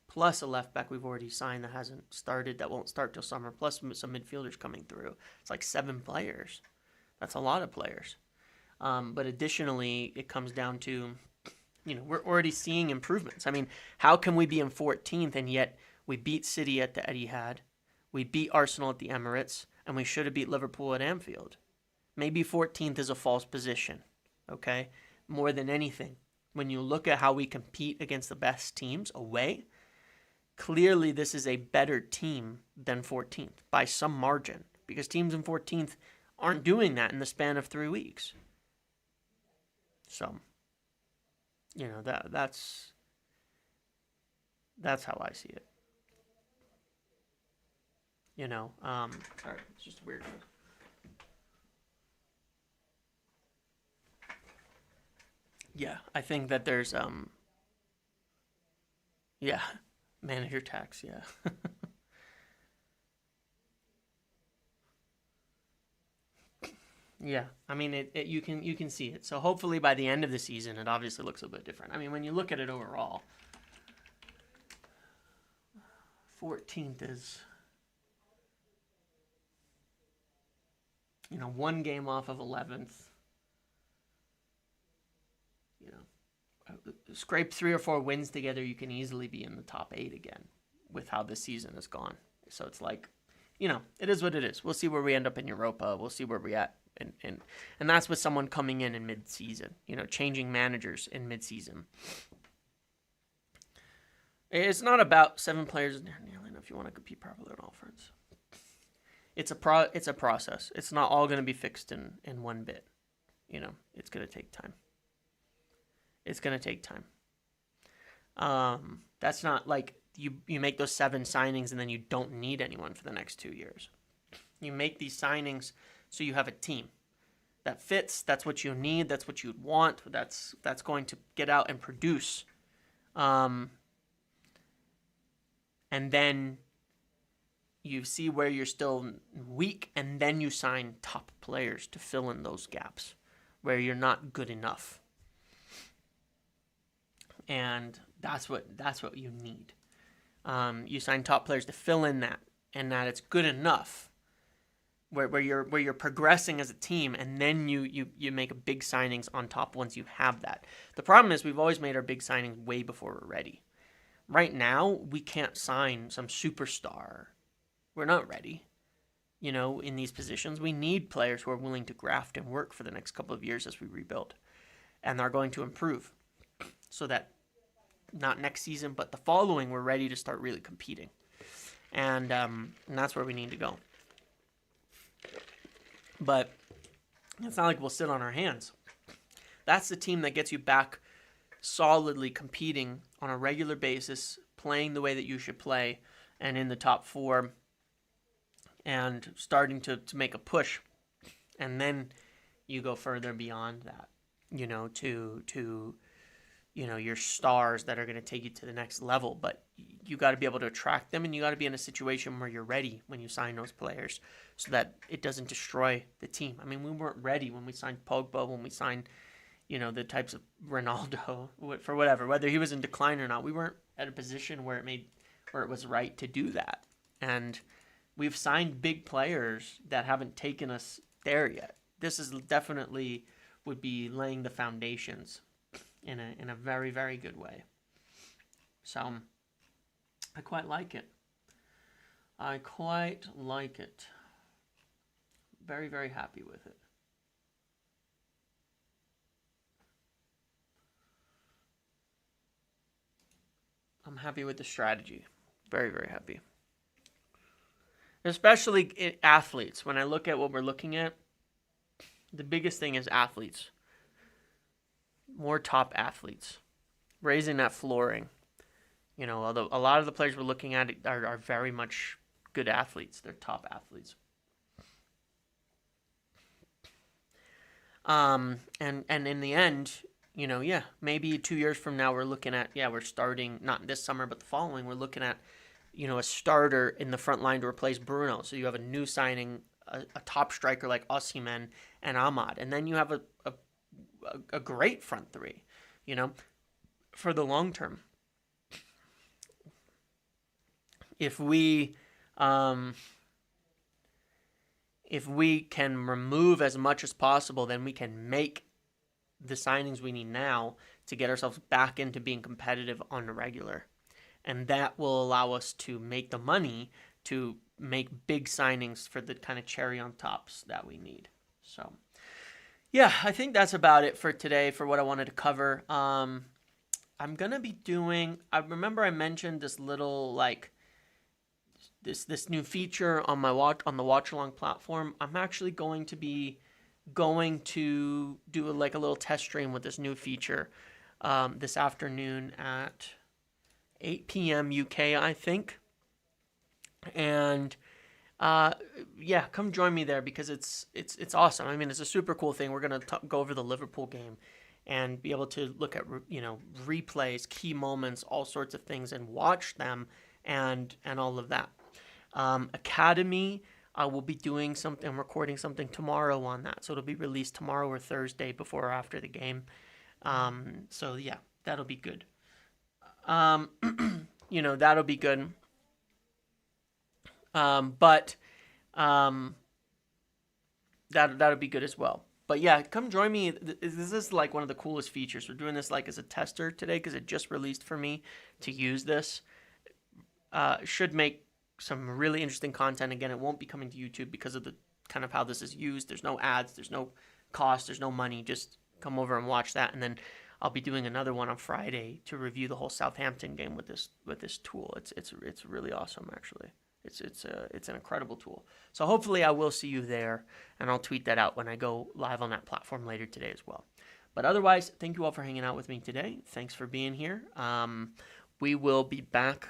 plus a left back we've already signed that hasn't started, that won't start till summer, plus some midfielders coming through. It's like 7 players. That's a lot of players. But additionally, it comes down to, we're already seeing improvements. I mean, how can we be in 14th and yet we beat City at the Etihad, we beat Arsenal at the Emirates, and we should have beat Liverpool at Anfield? Maybe 14th is a false position, okay? More than anything, when you look at how we compete against the best teams away, clearly this is a better team than 14th by some margin, because teams in 14th aren't doing that in the span of 3 weeks. So, that's how I see it. Sorry, it's just weird. Yeah, I think that there's manager tax, yeah. Yeah, I mean, you can see it. So hopefully by the end of the season, it obviously looks a bit different. I mean, when you look at it overall, 14th is, 1 game off of 11th. Scrape 3 or 4 wins together, you can easily be in the top 8 again with how this season has gone. So it's like, it is what it is. We'll see where we end up in Europa. We'll see where we're at. And that's with someone coming in mid-season, changing managers in mid-season. It's not about 7 players nearly enough if you want to compete properly on all fronts. It's a process. It's not all going to be fixed in one bit. It's going to take time. It's going to take time. That's not like you make those 7 signings and then you don't need anyone for the next 2 years. You make these signings so you have a team that fits. That's what you need. That's what you'd want. That's going to get out and produce. And then you see where you're still weak, and then you sign top players to fill in those gaps where you're not good enough. And that's what you need. You sign top players to fill in that, and that it's good enough where you're progressing as a team, and then you make big signings on top once you have that. The problem is we've always made our big signings way before we're ready. Right now, we can't sign some superstar. We're not ready. in these positions. We need players who are willing to graft and work for the next couple of years as we rebuild. And they're going to improve so that not next season, but the following, we're ready to start really competing. And that's where we need to go. But it's not like we'll sit on our hands. That's the team that gets you back solidly competing on a regular basis, playing the way that you should play, and in the top 4, and starting to make a push. And then you go further beyond that, to your stars that are going to take you to the next level. But you got to be able to attract them, and you got to be in a situation where you're ready when you sign those players so that it doesn't destroy the team. I mean, we weren't ready when we signed Pogba, when we signed, the types of Ronaldo, for whether he was in decline or not. We weren't at a position where it was right to do that. And we've signed big players that haven't taken us there yet. This is definitely would be laying the foundations in a very, very good way. So I quite like it. Very, very happy with it. I'm happy with the strategy. Very, very happy. Especially athletes. When I look at what we're looking at, the biggest thing is athletes. More top athletes. Raising that flooring. Although a lot of the players we're looking at are very much good athletes. They're top athletes. And in the end, maybe 2 years from now we're looking at, we're starting, not this summer, but the following, we're looking at, a starter in the front line to replace Bruno. So you have a new signing, a top striker like Osimhen and Ahmad. And then you have a great front three, for the long term. If we can remove as much as possible, then we can make the signings we need now to get ourselves back into being competitive on the regular. And that will allow us to make the money to make big signings for the kind of cherry on tops that we need. So, yeah, I think that's about it for today for what I wanted to cover. I'm going to be doing, I remember I mentioned this little, this new feature on the watch along platform. I'm actually going to do a little test stream with this new feature this afternoon at 8 p.m. UK, I think. And come join me there because it's awesome. I mean, it's a super cool thing. We're going to go over the Liverpool game and be able to look at replays, key moments, all sorts of things, and watch them and all of that. Academy, I will be doing something. I'm recording something tomorrow on that, so it'll be released tomorrow or Thursday before or after the game. So yeah, that'll be good. That'll be good. But that'll be good as well. But yeah, come join me. This is like one of the coolest features. We're doing this like as a tester today because it just released for me to use this. Should make some really interesting content. Again, it won't be coming to YouTube because of the kind of how this is used. There's no ads, there's no cost, there's no money. Just come over and watch that, and then I'll be doing another one on Friday to review the whole Southampton game with this tool. It's really awesome, actually. It's an incredible tool. So hopefully I will see you there, and I'll tweet that out when I go live on that platform later today as well. But otherwise, thank you all for hanging out with me today. Thanks for being here. We will be back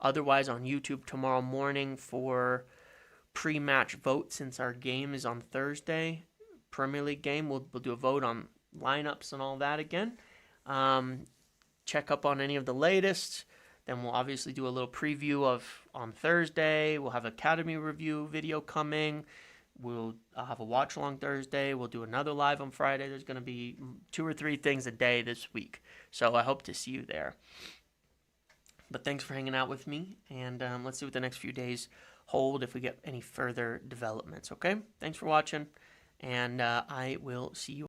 otherwise on YouTube tomorrow morning for pre-match vote since our game is on Thursday. Premier League game. We'll do a vote on lineups and all that again. Check up on any of the latest. Then we'll obviously do a little preview on Thursday. We'll have Academy review video coming. We'll have a watch along Thursday. We'll do another live on Friday. There's going to be 2 or 3 things a day this week. So I hope to see you there. But thanks for hanging out with me. And let's see what the next few days hold if we get any further developments. Okay? Thanks for watching. And I will see you.